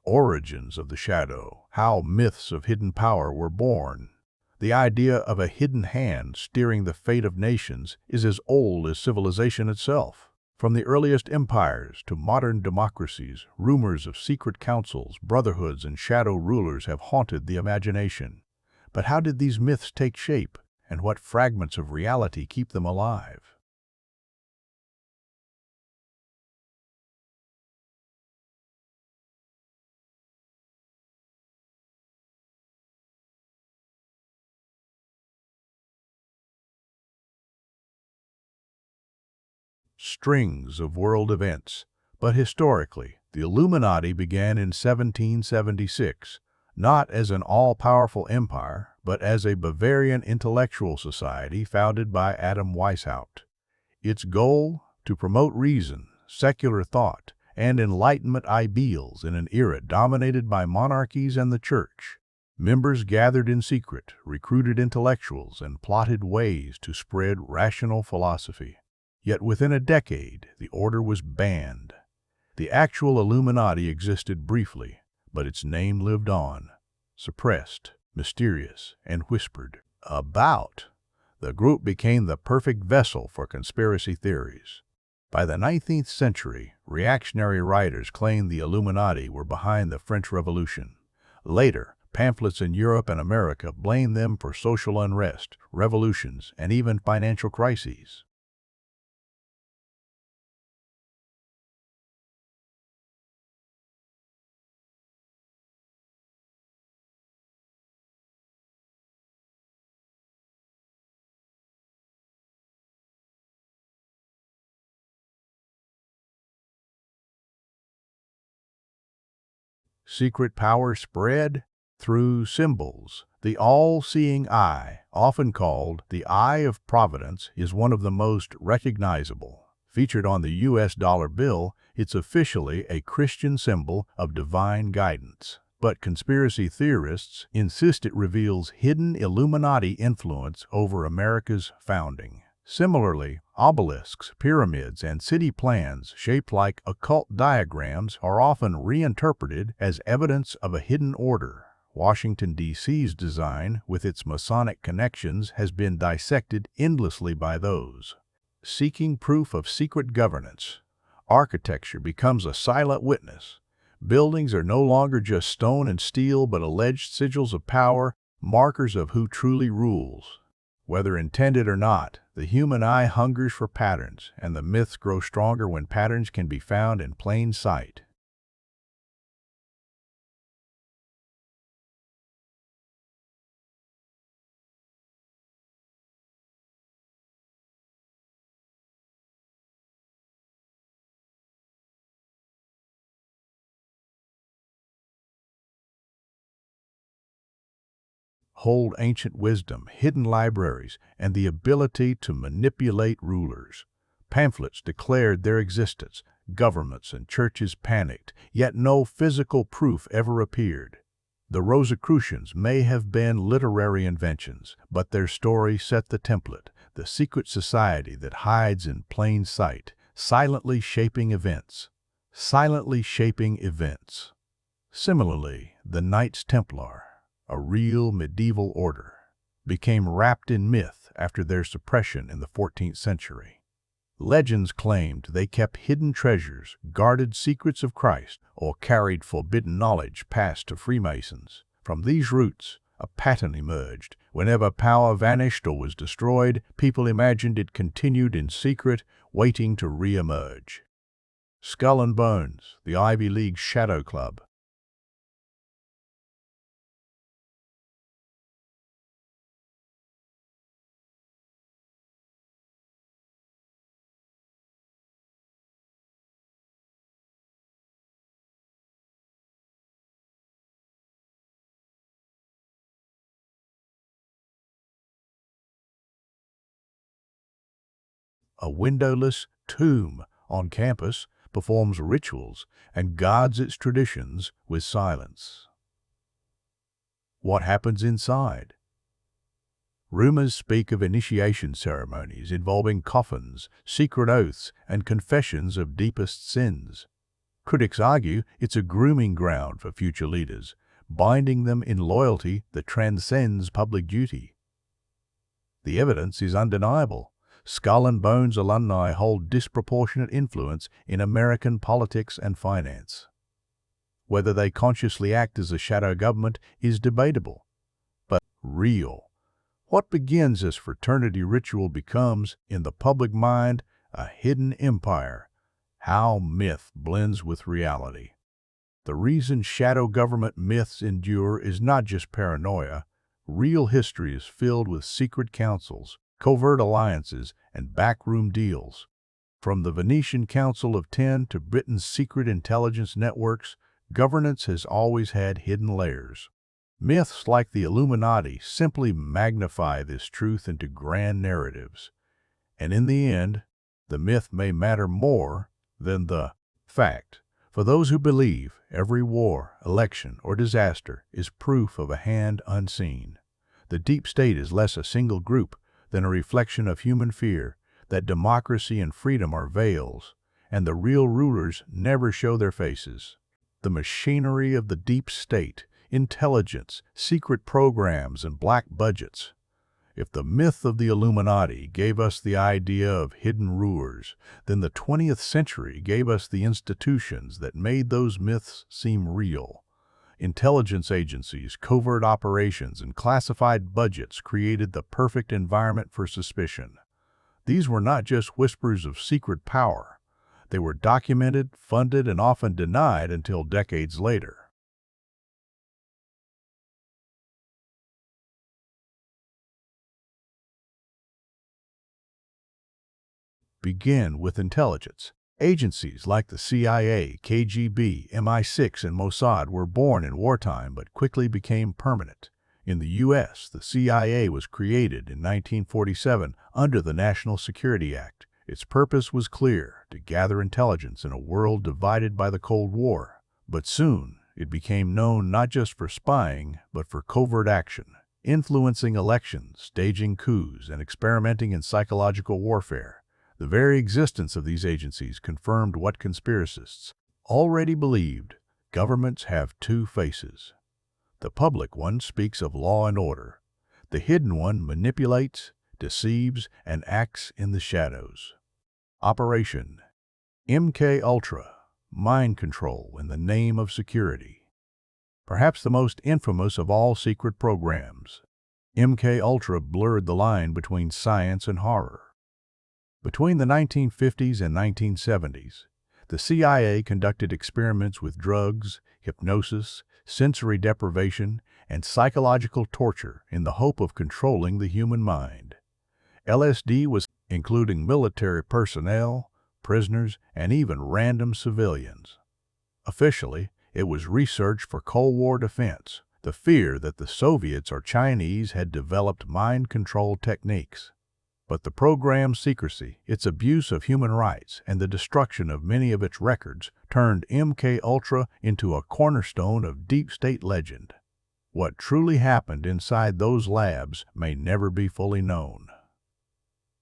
Origins of the shadow, how myths of hidden power were born. The idea of a hidden hand steering the fate of nations is as old as civilization itself. From the earliest empires to modern democracies, rumors of secret councils, brotherhoods, and shadow rulers have haunted the imagination. But how did these myths take shape, and what fragments of reality keep them alive? Strings of world events. But historically, the Illuminati began in 1776, not as an all-powerful empire, but as a Bavarian intellectual society founded by Adam Weishaupt. Its goal? To promote reason, secular thought, and Enlightenment ideals in an era dominated by monarchies and the church. Members gathered in secret, recruited intellectuals, and plotted ways to spread rational philosophy. Yet within a decade, the order was banned. The actual Illuminati existed briefly, but its name lived on, suppressed, mysterious, and whispered about. The group became the perfect vessel for conspiracy theories. By the 19th century, reactionary writers claimed the Illuminati were behind the French Revolution. Later, pamphlets in Europe and America blamed them for social unrest, revolutions, and even financial crises. Secret power spread through symbols. The all-seeing eye, often called the Eye of Providence, is one of the most recognizable. Featured on the U.S. dollar bill, it's officially a Christian symbol of divine guidance. But conspiracy theorists insist it reveals hidden Illuminati influence over America's founding. Similarly, obelisks, pyramids, and city plans shaped like occult diagrams are often reinterpreted as evidence of a hidden order. Washington, D.C.'s design, with its Masonic connections, has been dissected endlessly by those seeking proof of secret governance. Architecture becomes a silent witness. Buildings are no longer just stone and steel, but alleged sigils of power, markers of who truly rules. Whether intended or not, the human eye hungers for patterns, and the myths grow stronger when patterns can be found in plain sight. Hold ancient wisdom, hidden libraries, and the ability to manipulate rulers. Pamphlets declared their existence. Governments and churches panicked, yet no physical proof ever appeared. The Rosicrucians may have been literary inventions, but their story set the template, the secret society that hides in plain sight, silently shaping events. Silently shaping events. Similarly, the Knights Templar, a real medieval order, became wrapped in myth after their suppression in the 14th century. Legends claimed they kept hidden treasures, guarded secrets of Christ, or carried forbidden knowledge passed to Freemasons. From these roots, a pattern emerged. Whenever power vanished or was destroyed, people imagined it continued in secret, waiting to re-emerge. Skull and Bones, the Ivy League's shadow club. A windowless tomb on campus performs rituals and guards its traditions with silence. What happens inside? Rumors speak of initiation ceremonies involving coffins, secret oaths, and confessions of deepest sins. Critics argue it's a grooming ground for future leaders, binding them in loyalty that transcends public duty. The evidence is undeniable. Skull and Bones alumni hold disproportionate influence in American politics and finance. Whether they consciously act as a shadow government is debatable, but real. What begins as fraternity ritual becomes, in the public mind, a hidden empire. How myth blends with reality. The reason shadow government myths endure is not just paranoia. Real history is filled with secret councils, covert alliances, and backroom deals. From the Venetian Council of Ten to Britain's secret intelligence networks, governance has always had hidden layers. Myths like the Illuminati simply magnify this truth into grand narratives. And in the end, the myth may matter more than the fact. For those who believe, every war, election, or disaster is proof of a hand unseen. The deep state is less a single group than a reflection of human fear, that democracy and freedom are veils, and the real rulers never show their faces. The machinery of the deep state, intelligence, secret programs, and black budgets. If the myth of the Illuminati gave us the idea of hidden rulers, then the 20th century gave us the institutions that made those myths seem real. Intelligence agencies, covert operations, and classified budgets created the perfect environment for suspicion. These were not just whispers of secret power. They were documented, funded, and often denied until decades later. Begin with intelligence. Agencies like the CIA, KGB, MI6, and Mossad were born in wartime but quickly became permanent. In the U.S., the CIA was created in 1947 under the National Security Act. Its purpose was clear: to gather intelligence in a world divided by the Cold War. But soon, it became known not just for spying, but for covert action, influencing elections, staging coups, and experimenting in psychological warfare. The very existence of these agencies confirmed what conspiracists already believed: governments have two faces. The public one speaks of law and order. The hidden one manipulates, deceives, and acts in the shadows. Operation MK Ultra, mind control in the name of security. Perhaps the most infamous of all secret programs, MK Ultra blurred the line between science and horror. Between the 1950s and 1970s, the CIA conducted experiments with drugs, hypnosis, sensory deprivation, and psychological torture in the hope of controlling the human mind. LSD was including military personnel, prisoners, and even random civilians. Officially, it was research for Cold War defense, the fear that the Soviets or Chinese had developed mind control techniques. But the program's secrecy, its abuse of human rights, and the destruction of many of its records turned MK Ultra into a cornerstone of deep state legend. What truly happened inside those labs may never be fully known.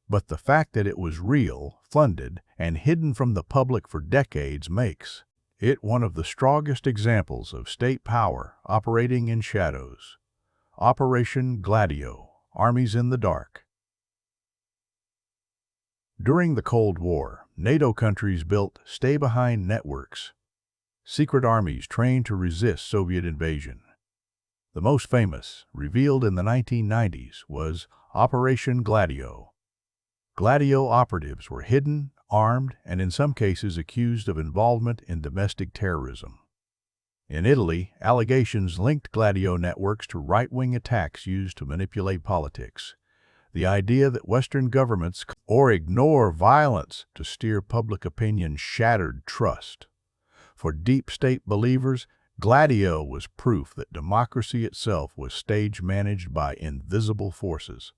But the fact that it was real, funded, and hidden from the public for decades makes it one of the strongest examples of state power operating in shadows. Operation Gladio, Armies in the Dark. During the Cold War, NATO countries built stay-behind networks, secret armies trained to resist Soviet invasion. The most famous, revealed in the 1990s, was Operation Gladio. Gladio operatives were hidden, armed, and in some cases accused of involvement in domestic terrorism. In Italy, allegations linked Gladio networks to right-wing attacks used to manipulate politics. The idea that Western governments or ignore violence to steer public opinion shattered trust. For deep state believers, Gladio was proof that democracy itself was stage-managed by invisible forces.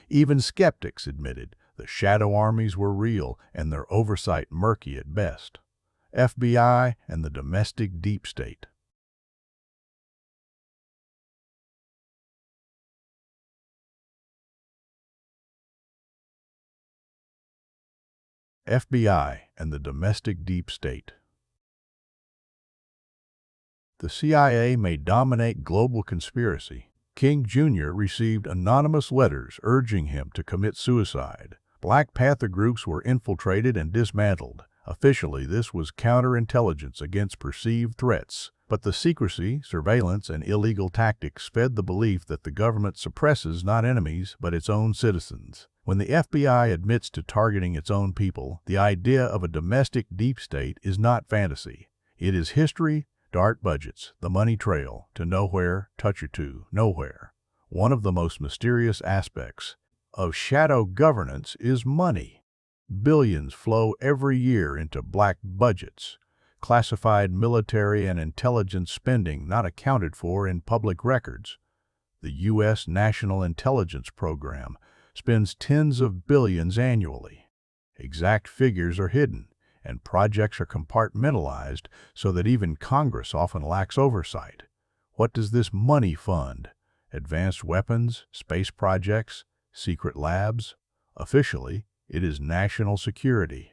Even skeptics admitted the shadow armies were real and their oversight murky at best. FBI and the domestic deep state. FBI and the domestic deep state. The CIA may dominate global conspiracy. King Jr. received anonymous letters urging him to commit suicide. Black Panther groups were infiltrated and dismantled. Officially, this was counterintelligence against perceived threats. But the secrecy, surveillance, and illegal tactics fed the belief that the government suppresses not enemies, but its own citizens. When the FBI admits to targeting its own people, the idea of a domestic deep state is not fantasy. It is history, dark budgets, the money trail, to nowhere, touch it to nowhere. One of the most mysterious aspects of shadow governance is money. Billions flow every year into black budgets, classified military and intelligence spending not accounted for in public records. The U.S. National Intelligence Program spends tens of billions annually. Exact figures are hidden, and projects are compartmentalized so that even Congress often lacks oversight. What does this money fund? Advanced weapons, space projects, secret labs? Officially, it is national security.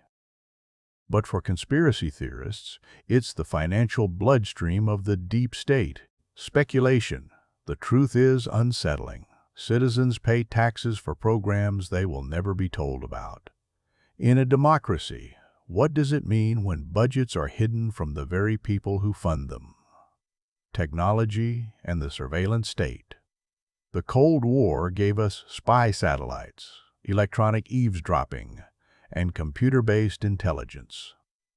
But for conspiracy theorists, it's the financial bloodstream of the deep state. Speculation. The truth is unsettling. Citizens pay taxes for programs they will never be told about. In a democracy, what does it mean when budgets are hidden from the very people who fund them? Technology and the surveillance state. The Cold War gave us spy satellites, electronic eavesdropping, and computer-based intelligence.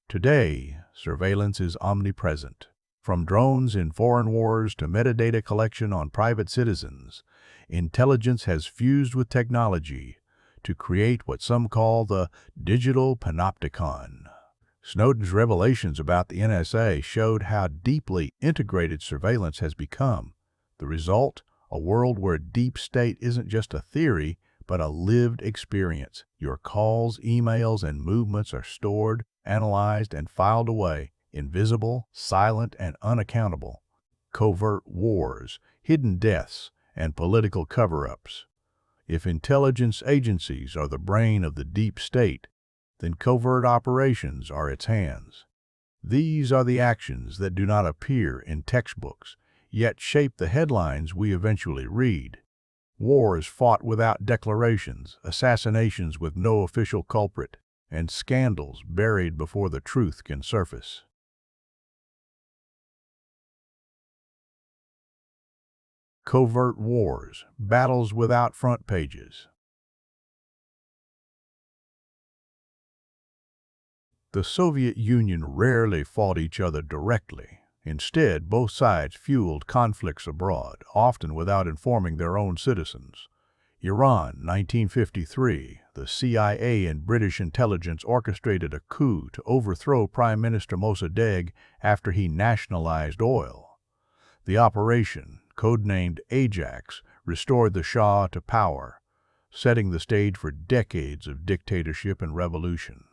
Today, surveillance is omnipresent. From drones in foreign wars to metadata collection on private citizens, intelligence has fused with technology to create what some call the digital panopticon. Snowden's revelations about the NSA showed how deeply integrated surveillance has become. The result? A world where deep state isn't just a theory, but a lived experience. Your calls, emails, and movements are stored, analyzed, and filed away, invisible, silent, and unaccountable. Covert wars, hidden deaths, and political cover-ups. If intelligence agencies are the brain of the deep state, then covert operations are its hands. These are the actions that do not appear in textbooks, yet shape the headlines we eventually read. Wars fought without declarations, assassinations with no official culprit, and scandals buried before the truth can surface. Covert wars, battles without front pages. The Soviet Union rarely fought each other directly. Instead, both sides fueled conflicts abroad, often without informing their own citizens. Iran, 1953, the CIA and British intelligence orchestrated a coup to overthrow Prime Minister Mossadegh after he nationalized oil. The operation, codenamed Ajax, restored the Shah to power, setting the stage for decades of dictatorship and revolution.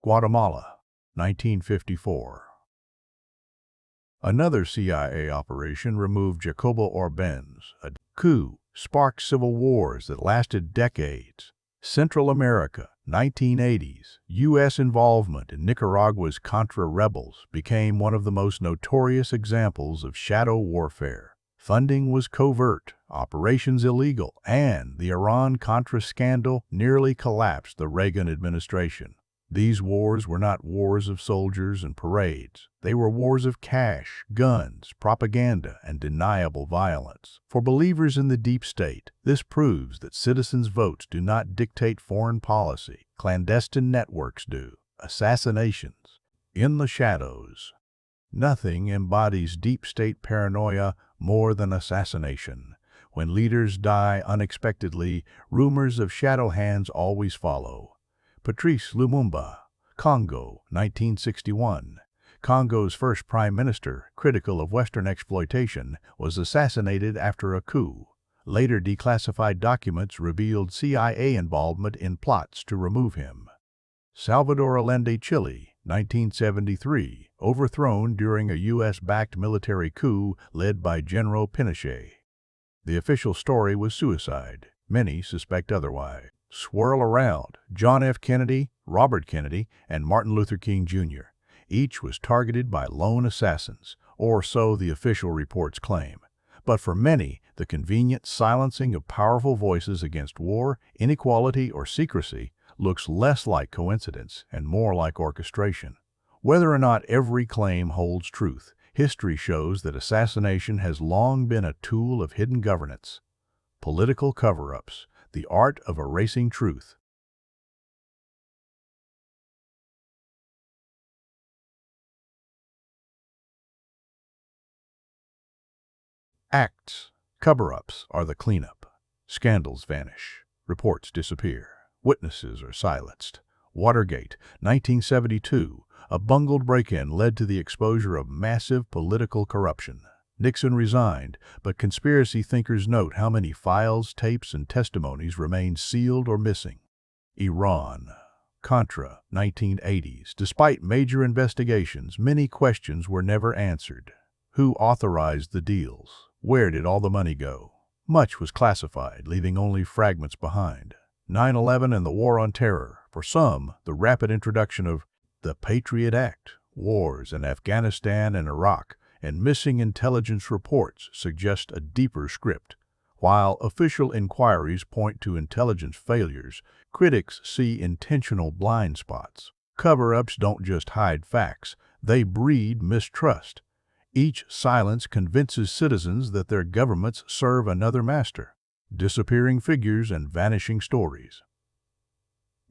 Guatemala, 1954. Another CIA operation removed Jacobo Arbenz. A coup sparked civil wars that lasted decades. Central America, 1980s. U.S. involvement in Nicaragua's Contra rebels became one of the most notorious examples of shadow warfare. Funding was covert, operations illegal, and the Iran-Contra scandal nearly collapsed the Reagan administration. These wars were not wars of soldiers and parades. They were wars of cash, guns, propaganda, and deniable violence. For believers in the deep state, this proves that citizens' votes do not dictate foreign policy. Clandestine networks do. Assassinations. In the shadows. Nothing embodies deep state paranoia more than assassination. When leaders die unexpectedly, rumors of shadow hands always follow. Patrice Lumumba, Congo, 1961. Congo's first prime minister, critical of Western exploitation, was assassinated after a coup. Later declassified documents revealed CIA involvement in plots to remove him. Salvador Allende, Chile, 1973, overthrown during a U.S.-backed military coup led by General Pinochet. The official story was suicide. Many suspect otherwise. Swirl around John F. Kennedy, Robert Kennedy, and Martin Luther King Jr. Each was targeted by lone assassins, or so the official reports claim. But for many, the convenient silencing of powerful voices against war, inequality, or secrecy looks less like coincidence and more like orchestration. Whether or not every claim holds truth, history shows that assassination has long been a tool of hidden governance. Political cover-ups, the art of erasing truth. Acts, cover-ups are the cleanup. Scandals vanish. Reports disappear. Witnesses are silenced. Watergate, 1972, a bungled break-in led to the exposure of massive political corruption. Nixon resigned, but conspiracy thinkers note how many files, tapes, and testimonies remained sealed or missing. Iran, Contra, 1980s. Despite major investigations, many questions were never answered. Who authorized the deals? Where did all the money go? Much was classified, leaving only fragments behind. 9/11 and the War on Terror. For some, the rapid introduction of the Patriot Act, wars in Afghanistan and Iraq, and missing intelligence reports suggest a deeper script. While official inquiries point to intelligence failures, critics see intentional blind spots. Cover-ups don't just hide facts, they breed mistrust. Each silence convinces citizens that their governments serve another master. Disappearing figures and vanishing stories.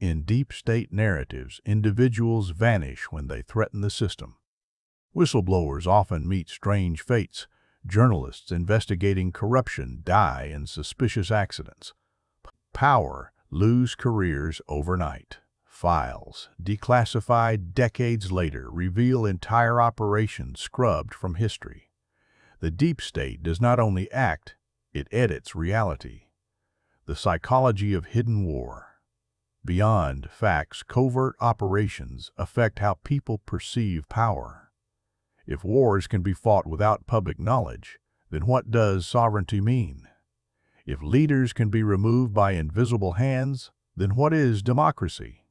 In deep state narratives, individuals vanish when they threaten the system. Whistleblowers often meet strange fates. Journalists investigating corruption die in suspicious accidents. Power lose careers overnight. Files, declassified decades later, reveal entire operations scrubbed from history. The deep state does not only act, it edits reality. The psychology of hidden war. Beyond facts, covert operations affect how people perceive power. If wars can be fought without public knowledge, then what does sovereignty mean? If leaders can be removed by invisible hands, then what is democracy?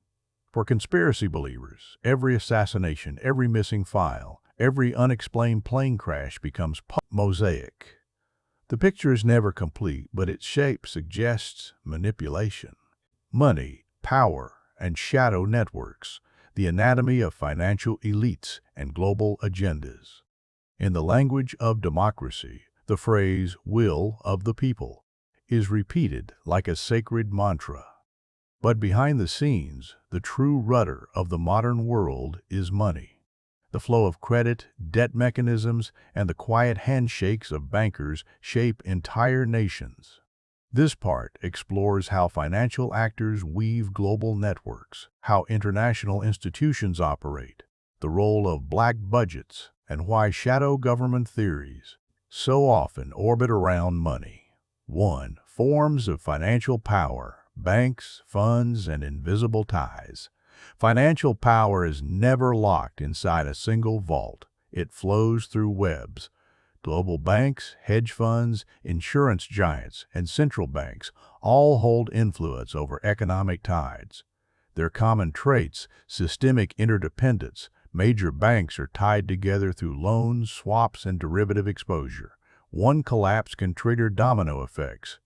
For conspiracy believers, every assassination, every missing file, every unexplained plane crash becomes mosaic. The picture is never complete, but its shape suggests manipulation. Money, power, and shadow networks, the anatomy of financial elites and global agendas. In the language of democracy, the phrase "will of the people" is repeated like a sacred mantra. But behind the scenes, the true rudder of the modern world is money. The flow of credit, debt mechanisms, and the quiet handshakes of bankers shape entire nations. This part explores how financial actors weave global networks, how international institutions operate, the role of black budgets, and why shadow government theories so often orbit around money. 1. Forms of financial power. Banks, funds, and invisible ties. Financial power is never locked inside a single vault. It flows through webs. Global banks, hedge funds, insurance giants, and central banks all hold influence over economic tides. Their common traits: systemic interdependence. Major banks are tied together through loans, swaps, and derivative exposure. One collapse can trigger domino effects.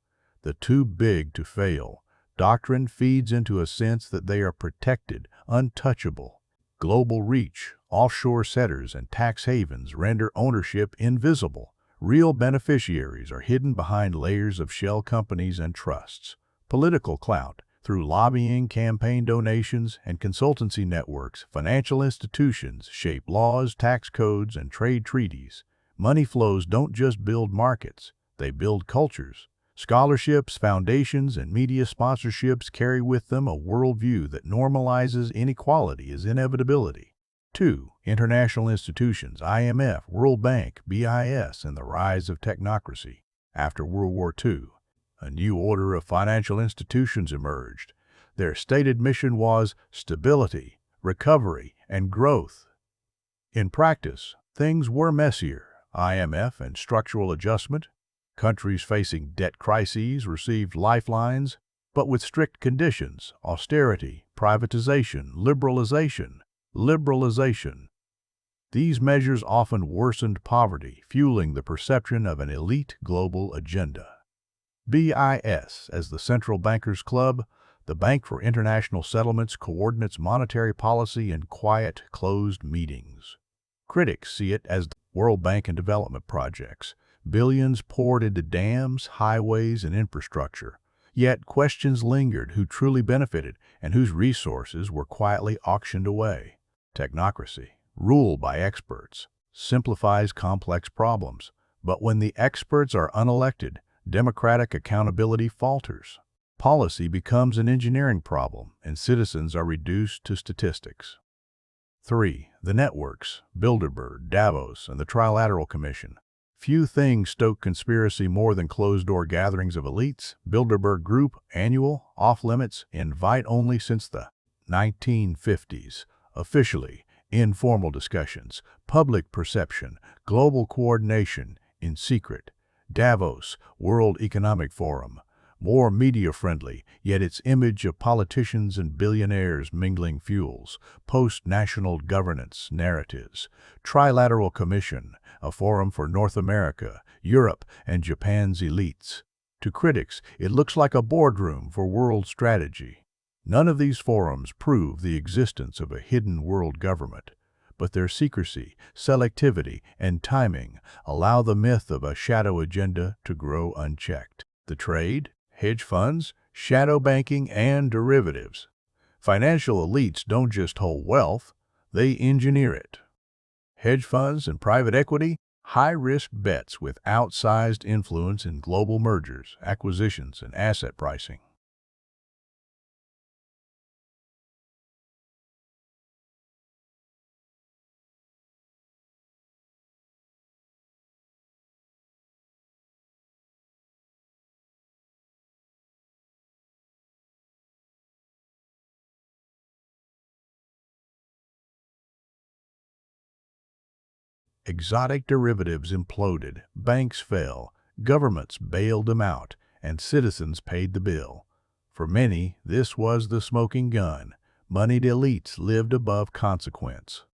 The too big to fail doctrine feeds into a sense that they are protected, untouchable. Global reach, offshore setters, and tax havens render ownership invisible. Real beneficiaries are hidden behind layers of shell companies and trusts. Political clout. Through lobbying, campaign donations, and consultancy networks, financial institutions shape laws, tax codes, and trade treaties. Money flows don't just build markets, they build cultures. Scholarships, foundations, and media sponsorships carry with them a worldview that normalizes inequality as inevitability. 2. International institutions, IMF, World Bank, BIS, and the rise of technocracy. After World War II, a new order of financial institutions emerged. Their stated mission was stability, recovery, and growth. In practice, things were messier. IMF and structural adjustment. Countries facing debt crises received lifelines, but with strict conditions: austerity, privatization, liberalization. These measures often worsened poverty, fueling the perception of an elite global agenda. BIS, as the Central Bankers Club, the Bank for International Settlements, coordinates monetary policy in quiet, closed meetings. Critics see it as World Bank and development projects, billions poured into dams, highways, and infrastructure. Yet questions lingered who truly benefited and whose resources were quietly auctioned away. Technocracy, rule by experts, simplifies complex problems. But when the experts are unelected, democratic accountability falters. Policy becomes an engineering problem, and citizens are reduced to statistics. 3. The networks, Bilderberg, Davos, and the Trilateral Commission. Few things stoke conspiracy more than closed-door gatherings of elites. Bilderberg Group, annual, off-limits, invite-only since the 1950s. Officially, informal discussions, public perception, global coordination, in secret. Davos, World Economic Forum, more media-friendly, yet its image of politicians and billionaires mingling fuels, post-national governance narratives. Trilateral Commission, a forum for North America, Europe, and Japan's elites. To critics, it looks like a boardroom for world strategy. None of these forums prove the existence of a hidden world government, but their secrecy, selectivity, and timing allow the myth of a shadow agenda to grow unchecked. The trade, hedge funds, shadow banking, and derivatives. Financial elites don't just hold wealth, they engineer it. Hedge funds and private equity, high-risk bets with outsized influence in global mergers, acquisitions, and asset pricing. Exotic derivatives imploded, banks fell, governments bailed them out, and citizens paid the bill. For many, this was the smoking gun. Moneyed elites lived above consequence.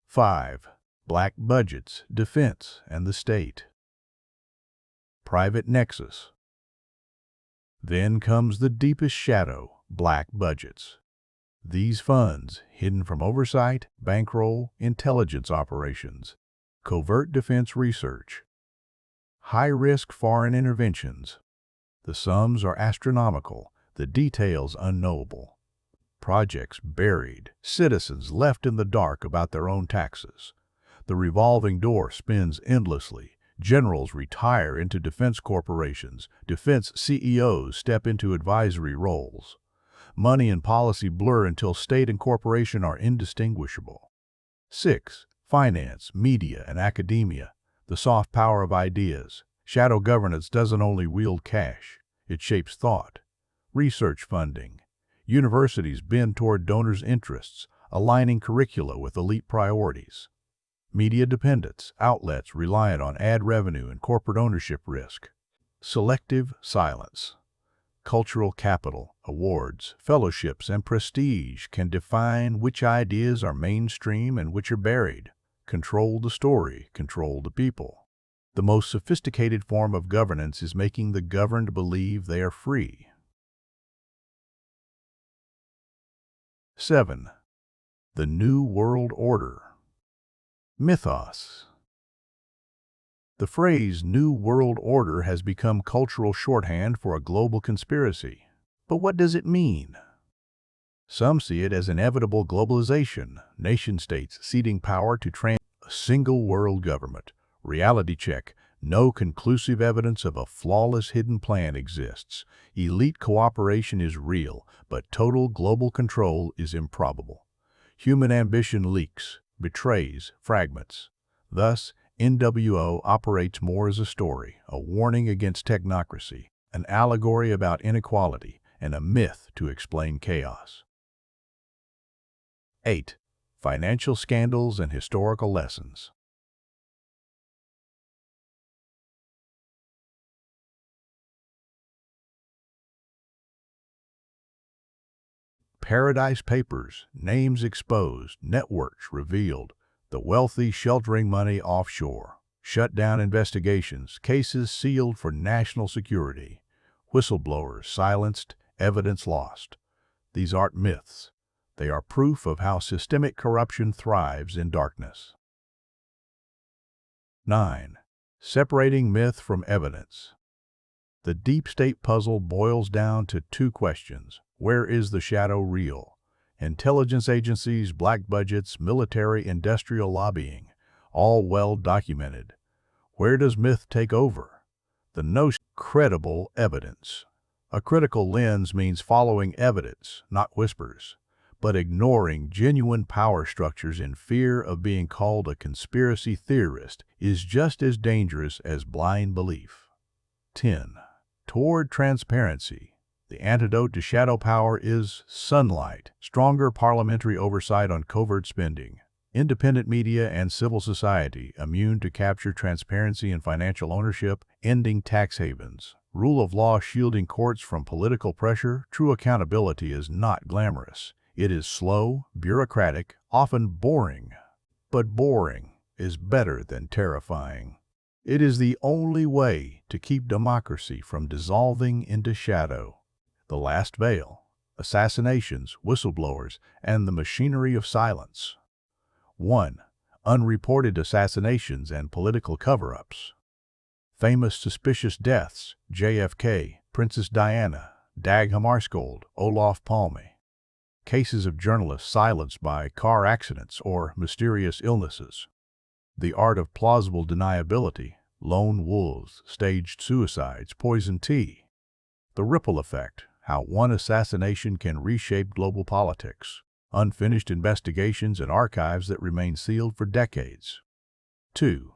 5. Black budgets, defense, and the state. Private nexus. Then comes the deepest shadow, black budgets. These funds, hidden from oversight, bankroll, intelligence operations, covert defense research, high-risk foreign interventions. The sums are astronomical, the details unknowable. Projects buried, citizens left in the dark about their own taxes. The revolving door spins endlessly. Generals retire into defense corporations. Defense CEOs step into advisory roles. Money and policy blur until state and corporation are indistinguishable. 6. Finance, media, and academia. The soft power of ideas. Shadow governance doesn't only wield cash, it shapes thought. Research funding. Universities bend toward donors' interests, aligning curricula with elite priorities. Media dependence, outlets reliant on ad revenue and corporate ownership risk. Selective silence. Cultural capital, awards, fellowships, and prestige can define which ideas are mainstream and which are buried. Control the story, control the people. The most sophisticated form of governance is making the governed believe they are free. 7. The New World Order. Mythos. The phrase New World Order has become cultural shorthand for a global conspiracy. But what does it mean? Some see it as inevitable globalization, nation-states ceding power to a single world government. Reality check. No conclusive evidence of a flawless hidden plan exists. Elite cooperation is real, but total global control is improbable. Human ambition leaks, betrays, fragments. Thus, NWO operates more as a story, a warning against technocracy, an allegory about inequality, and a myth to explain chaos. 8. Financial scandals and historical lessons. Paradise Papers, names exposed, networks revealed. The wealthy sheltering money offshore. Shut down investigations, cases sealed for national security. Whistleblowers silenced, evidence lost. These aren't myths. They are proof of how systemic corruption thrives in darkness. 9. Separating myth from evidence. The deep state puzzle boils down to two questions. Where is the shadow real? Intelligence agencies, black budgets, military, industrial lobbying, all well documented. Where does myth take over? The notion of credible evidence. A critical lens means following evidence, not whispers, but ignoring genuine power structures in fear of being called a conspiracy theorist is just as dangerous as blind belief. 10. Toward transparency. The antidote to shadow power is sunlight, stronger parliamentary oversight on covert spending, independent media and civil society immune to capture transparency and financial ownership, ending tax havens, rule of law shielding courts from political pressure. True accountability is not glamorous. It is slow, bureaucratic, often boring. But boring is better than terrifying. It is the only way to keep democracy from dissolving into shadow. The Last Veil, Assassinations, Whistleblowers, and the Machinery of Silence. 1. Unreported assassinations and political cover-ups. Famous suspicious deaths: JFK, Princess Diana, Dag Hammarskjöld, Olof Palme. Cases of journalists silenced by car accidents or mysterious illnesses. The art of plausible deniability: lone wolves, staged suicides, poison tea. The ripple effect: how one assassination can reshape global politics. Unfinished investigations and archives that remain sealed for decades. 2.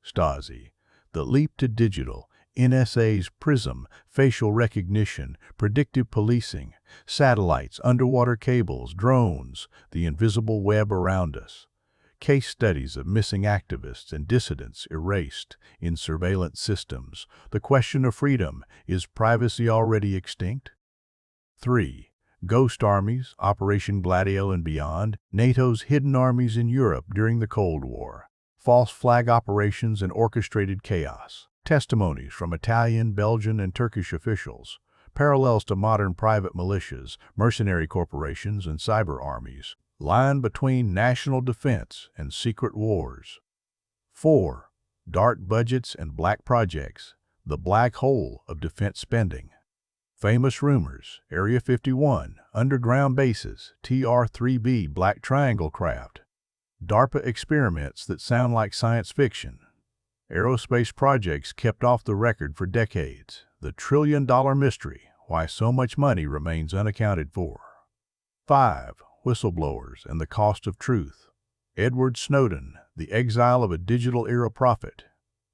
Stasi, the leap to digital, NSA's PRISM, facial recognition, predictive policing, satellites, underwater cables, drones, the invisible web around us. Case studies of missing activists and dissidents erased in surveillance systems. The question of freedom: is privacy already extinct? 3. Ghost armies, Operation Gladio and beyond, NATO's hidden armies in Europe during the Cold War. False flag operations and orchestrated chaos. Testimonies from Italian, Belgian, and Turkish officials. Parallels to modern private militias, mercenary corporations, and cyber armies. Line between national defense and secret wars. 4. Dark budgets and black projects, the black hole of defense spending. Famous rumors: Area 51, underground bases, TR-3B, Black Triangle craft. DARPA experiments that sound like science fiction. Aerospace projects kept off the record for decades. The trillion-dollar mystery: why so much money remains unaccounted for. 5. Whistleblowers and the cost of truth. Edward Snowden, the exile of a digital-era prophet.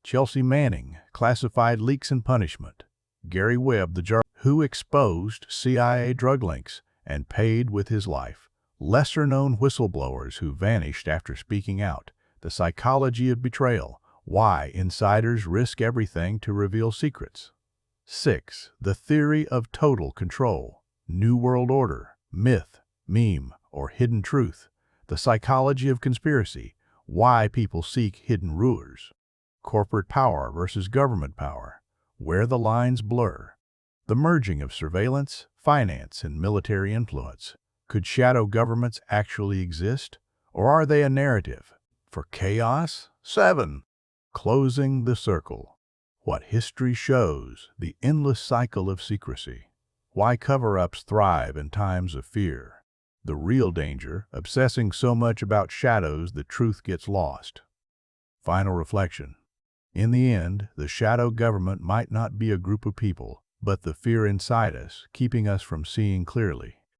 Chelsea Manning, classified leaks and punishment. Gary Webb, the journalist who exposed CIA drug links and paid with his life. Lesser-known whistleblowers who vanished after speaking out. The psychology of betrayal: why insiders risk everything to reveal secrets. 6. The theory of total control. New World Order, myth, meme, or hidden truth. The psychology of conspiracy: why people seek hidden rulers. Corporate power versus government power, where the lines blur. The merging of surveillance, finance, and military influence. Could shadow governments actually exist, or are they a narrative for chaos? 7. Closing the circle. What history shows: the endless cycle of secrecy. Why cover-ups thrive in times of fear. The real danger: obsessing so much about shadows that truth gets lost. Final reflection. In the end, the shadow government might not be a group of people, but the fear inside us, keeping us from seeing clearly.